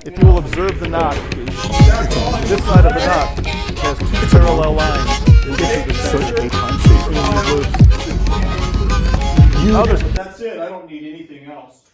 If you will observe the knot, this side of the knot has two parallel lines. It's such a time saver. That's it. I don't need anything else.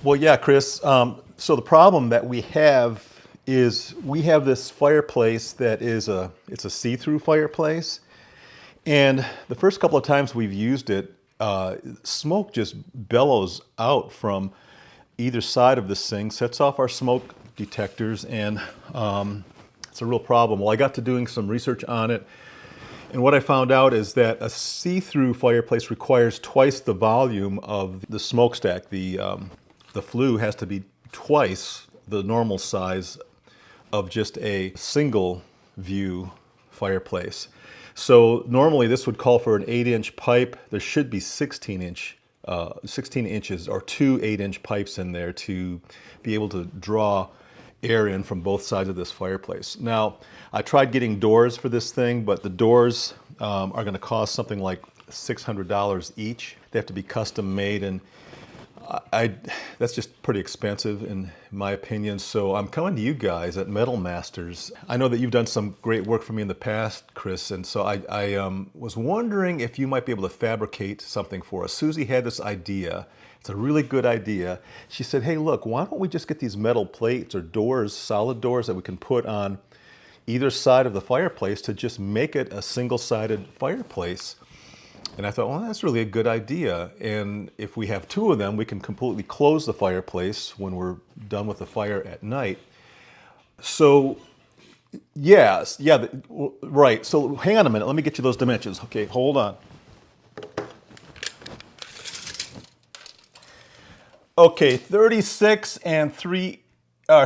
Well, yeah, Chris. So the problem that we have is we have this fireplace that is it's a see-through fireplace, and the first couple of times we've used it, smoke just bellows out from either side of this thing, sets off our smoke detectors, and it's a real problem. Well, I got to doing some research on it, and what I found out is that a see-through fireplace requires twice the volume of the smokestack. The flue has to be twice the normal size of just a single view fireplace. So normally this would call for an 8-inch pipe. There should be 16 inches or two 8-inch pipes in there to be able to draw air in from both sides of this fireplace. Now, I tried getting doors for this thing, but the doors are going to cost something like $600 each. They have to be custom made, and that's just pretty expensive in my opinion. So I'm coming to you guys at Metal Masters. I know that you've done some great work for me in the past, Chris, and so I was wondering if you might be able to fabricate something for us. Suzie had this idea. It's a really good idea. She said, hey, look, why don't we just get these metal plates or doors, solid doors that we can put on either side of the fireplace to just make it a single-sided fireplace. And I thought, well, that's really a good idea. And if we have two of them, we can completely close the fireplace when we're done with the fire at night. So, yes, yeah, right. So hang on a minute. Let me get you those dimensions. Okay, hold on. Okay, 36 and 3,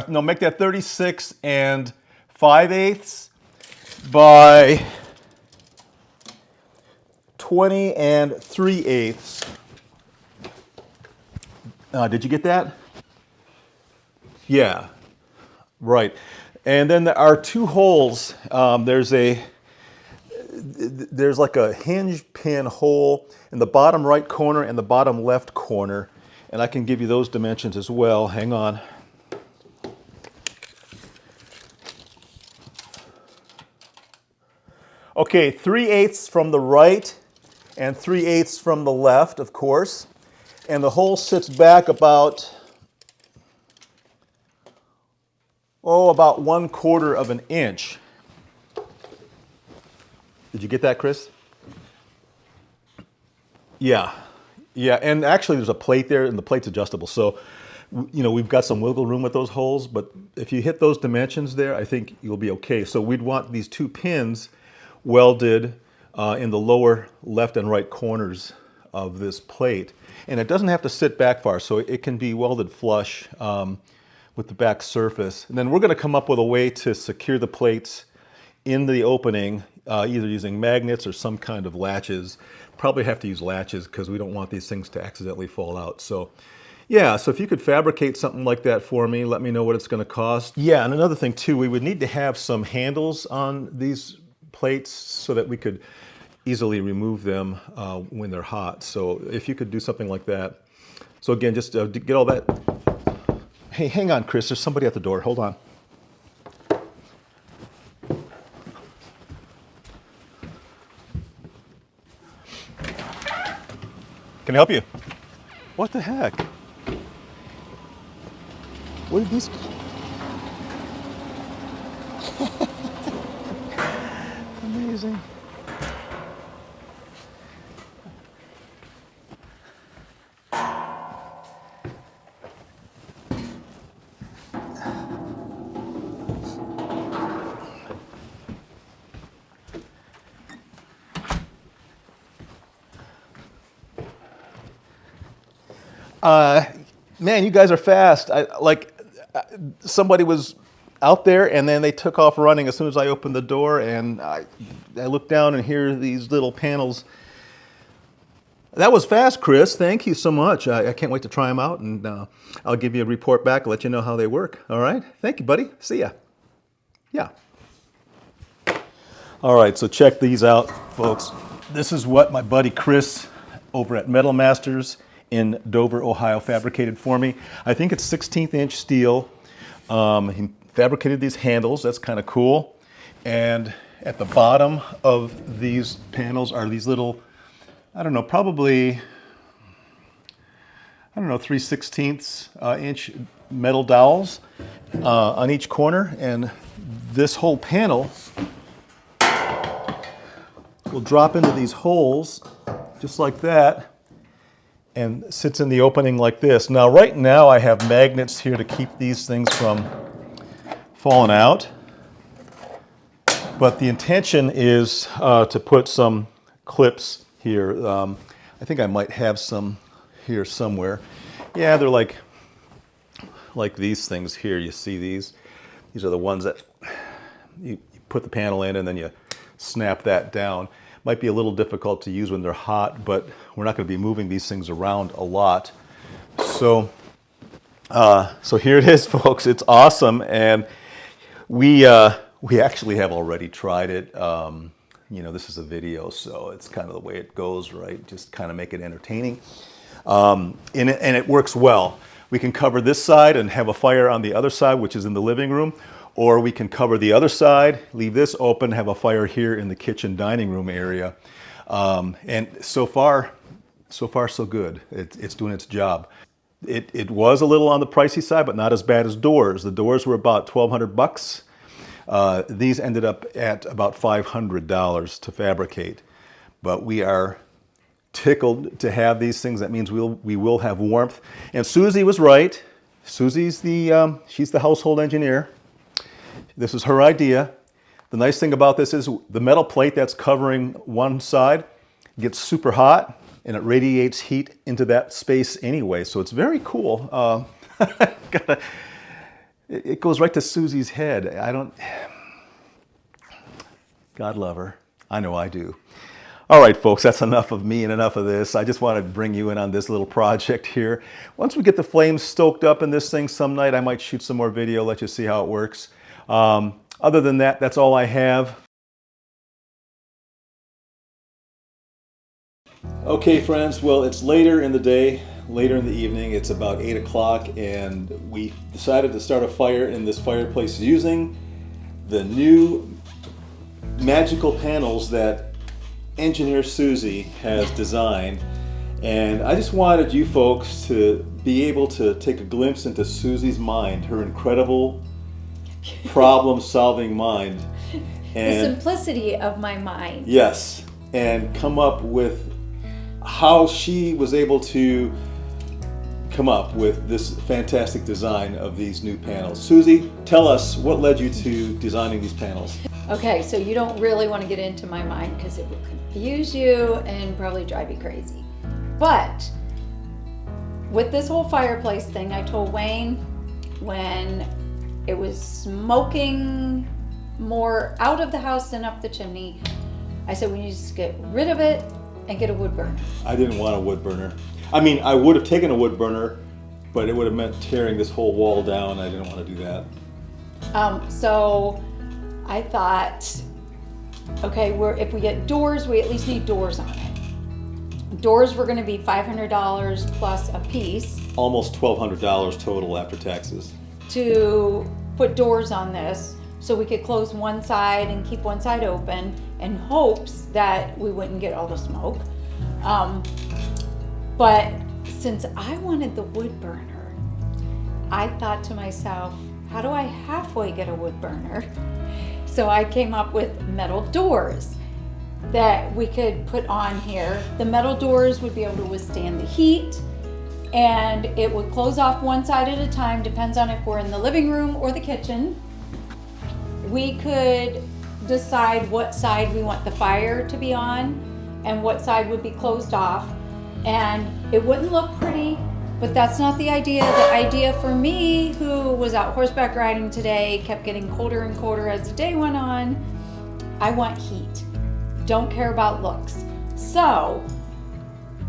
no, make that 36 and 5/8 by 20 and 3/8. Did you get that? Yeah, right. And then there are two holes. There's like a hinge pin hole in the bottom right corner and the bottom left corner. And I can give you those dimensions as well. Hang on. Okay, 3/8 from the right and 3/8 from the left, of course. And the hole sits back about 1/4 of an inch. Did you get that, Chris? Yeah. Yeah, and actually there's a plate there, and the plate's adjustable. So, you know, we've got some wiggle room with those holes, but if you hit those dimensions there, I think you'll be okay. So we'd want these two pins welded in the lower left and right corners of this plate. And it doesn't have to sit back far, so it can be welded flush with the back surface. And then we're going to come up with a way to secure the plates in the opening, either using magnets or some kind of latches. Probably have to use latches because we don't want these things to accidentally fall out. So yeah, so if you could fabricate something like that for me, let me know what it's going to cost. Yeah, and another thing too, we would need to have some handles on these plates so that we could easily remove them when they're hot. So if you could do something like that. So again, just get all that. Hey, hang on, Chris, there's somebody at the door. Hold on. Can I help you? What the heck? What are these? Amazing. Man, you guys are fast. Somebody was out there and then they took off running as soon as I opened the door, and I looked down and hear these little panels. That was fast, Chris. Thank you so much. I can't wait to try them out, and I'll give you a report back and let you know how they work. All right? Thank you, buddy. See ya. Yeah. All right, so check these out, folks. This is what my buddy Chris over at Metal Masters in Dover, Ohio fabricated for me. I think it's 16th inch steel. He fabricated these handles. That's kind of cool. And at the bottom of these panels are these little, I don't know, probably, 3/16 inch metal dowels on each corner. And this whole panel will drop into these holes just like that and sits in the opening like this. Now, right now I have magnets here to keep these things from falling out. But the intention is to put some clips here. I think I might have some here somewhere. Yeah, they're like these things here. You see these? These are the ones that you put the panel in and then you snap that down. Might be a little difficult to use when they're hot, but we're not going to be moving these things around a lot. So here it is, folks. It's awesome, and we actually have already tried it. This is a video, so it's kind of the way it goes, right? Just kind of make it entertaining. And it works well. We can cover this side and have a fire on the other side, which is in the living room, or we can cover the other side, leave this open, have a fire here in the kitchen dining room area. And so far so good. It's doing its job. It was a little on the pricey side, but not as bad as doors. The doors were about $1,200. These ended up at about $500 to fabricate. But we are tickled to have these things. That means we will have warmth. And Suzie was right. Suzie's she's the household engineer. This is her idea. The nice thing about this is the metal plate that's covering one side gets super hot and it radiates heat into that space anyway. So it's very cool. It goes right to Suzie's head. God love her. I know I do. All right, folks, that's enough of me and enough of this. I just wanted to bring you in on this little project here. Once we get the flames stoked up in this thing some night, I might shoot some more video, let you see how it works. Other than that, that's all I have. Okay, friends, well, it's later in the day, later in the evening. It's about 8 o'clock, and we decided to start a fire in this fireplace using the new magical panels that engineer Suzie has designed. And I just wanted you folks to be able to take a glimpse into Suzie's mind, her incredible problem-solving mind. And the simplicity of my mind. yes, and come up with how she was able to come up with this fantastic design of these new panels. Suzie, tell us what led you to designing these panels. Okay, so you don't really want to get into my mind because it will confuse you and probably drive you crazy. But with this whole fireplace thing, I told Wayne when it was smoking more out of the house than up the chimney, I said we need to get rid of it and get a wood burner. I didn't want a wood burner. I mean, I would have taken a wood burner, but it would have meant tearing this whole wall down. I didn't want to do that. So I thought, okay, if we get doors, we at least need doors on it. Doors were going to be $500 plus a piece. Almost $1,200 total after taxes. To put doors on this so we could close one side and keep one side open in hopes that we wouldn't get all the smoke. But since I wanted the wood burner, I thought to myself, how do I halfway get a wood burner? So I came up with metal doors that we could put on here. The metal doors would be able to withstand the heat, and it would close off one side at a time, depends on if we're in the living room or the kitchen. We could decide what side we want the fire to be on and what side would be closed off. And it wouldn't look pretty, but that's not the idea. The idea for me, who was out horseback riding today, kept getting colder and colder as the day went on. I want heat. Don't care about looks. So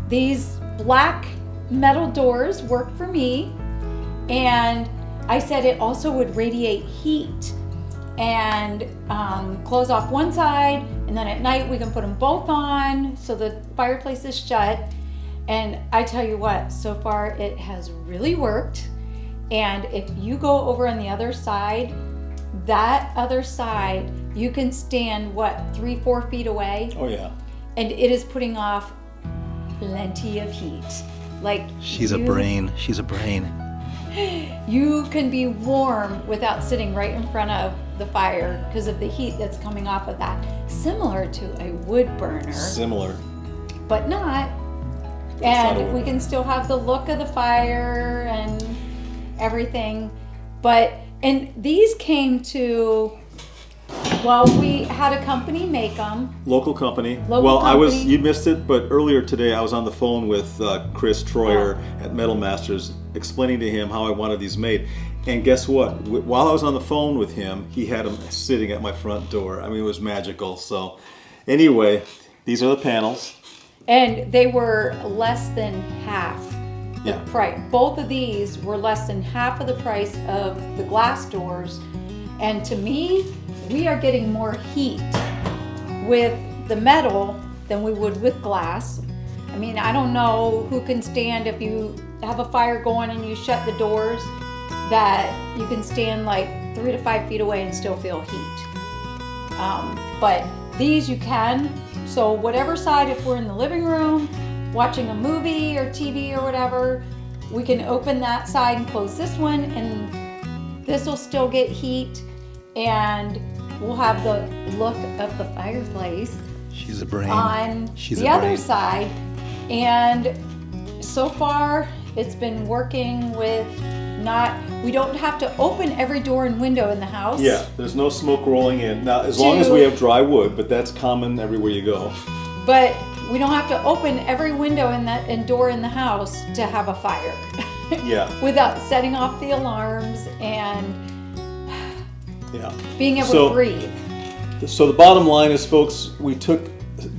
these black metal doors work for me. And I said it also would radiate heat and close off one side, and then at night we can put them both on so the fireplace is shut. And I tell you what, so far it has really worked. And if you go over on the other side, that other side, you can stand, what, 3-4 feet away? Oh yeah. And it is putting off plenty of heat. Like She's a brain. She's a brain. You can be warm without sitting right in front of the fire because of the heat that's coming off of that. Similar to a wood burner, Similar. but not. not a And wood we can still have the look of the fire and everything. And these came to, well, we had a company make them. Local company. Local company. you missed it, but earlier today I was on the phone with Chris Troyer at Metal Masters, explaining to him how I wanted these made. And guess what? While I was on the phone with him, he had them sitting at my front door. I mean, it was magical. So anyway, these are the panels. And they were less than half the Yeah. price. Both of these were less than half of the price of the glass doors. And to me, we are getting more heat with the metal than we would with glass. I mean, I don't know who can stand if you have a fire going and you shut the doors, that you can stand like 3 to 5 feet away and still feel heat. But these you can. So whatever side, if we're in the living room, watching a movie or TV or whatever, we can open that side and close this one, and this will still get heat, and we'll have the look of the fireplace She's a brain. on She's the a other brain. side. And so far it's been working with we don't have to open every door and window in the house. Yeah, there's no smoke rolling in. Now, as long as we have dry wood, but that's common everywhere you go. But we don't have to open every window and door in the house to have a fire. Yeah. Without setting off the alarms and Yeah. being able So- to breathe. So the bottom line is, folks,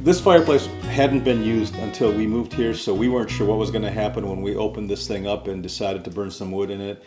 this fireplace hadn't been used until we moved here, so we weren't sure what was going to happen when we opened this thing up and decided to burn some wood in it.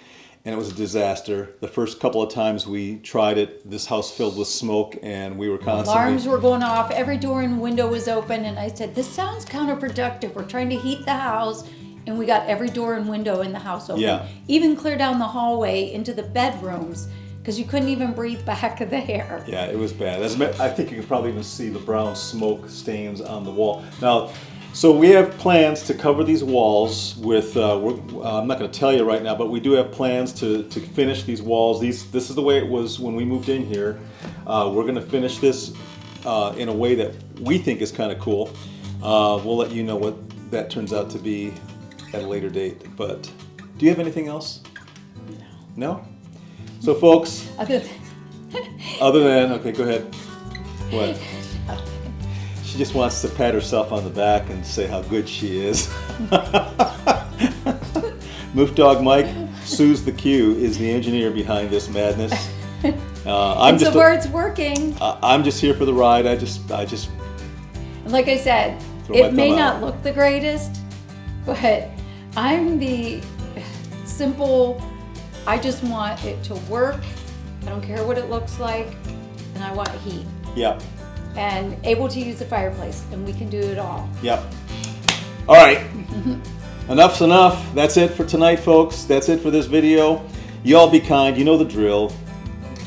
And it was a disaster. The first couple of times we tried it, this house filled with smoke, and we were constantly... Alarms were going off, every door and window was open, and I said, this sounds counterproductive. We're trying to heat the house, and we got every door and window in the house open. Yeah. Even clear down the hallway into the bedrooms, because you couldn't even breathe back there. Yeah, it was bad. I think you can probably even see the brown smoke stains on the wall. Now, so we have plans to cover these walls with, I'm not going to tell you right now, but we do have plans to finish these walls. This is the way it was when we moved in here. We're going to finish this in a way that we think is kind of cool. We'll let you know what that turns out to be at a later date. But do you have anything else? No? So folks, other than, okay, go ahead. What? She just wants to pat herself on the back and say how good she is. Moof Dog Mike, Suze the Q, is the engineer behind this madness. It's working. I'm just here for the ride. I just Like I said, Throw my it may thumb not out. look the greatest, but I'm the simple, I just want it to work. I don't care what it looks like, and I want heat. Yeah. And able to use the fireplace, and we can do it all. Yep. All right. Enough's enough. That's it for tonight, folks. That's it for this video. You all be kind. You know the drill.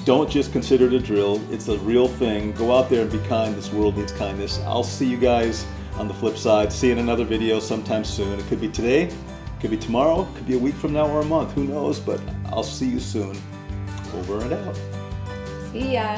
Don't just consider it a drill. It's a real thing. Go out there and be kind. This world needs kindness. I'll see you guys on the flip side. See you in another video sometime soon. It could be today. It could be tomorrow. It could be a week from now or a month. Who knows? But I'll see you soon. Over and out. See ya.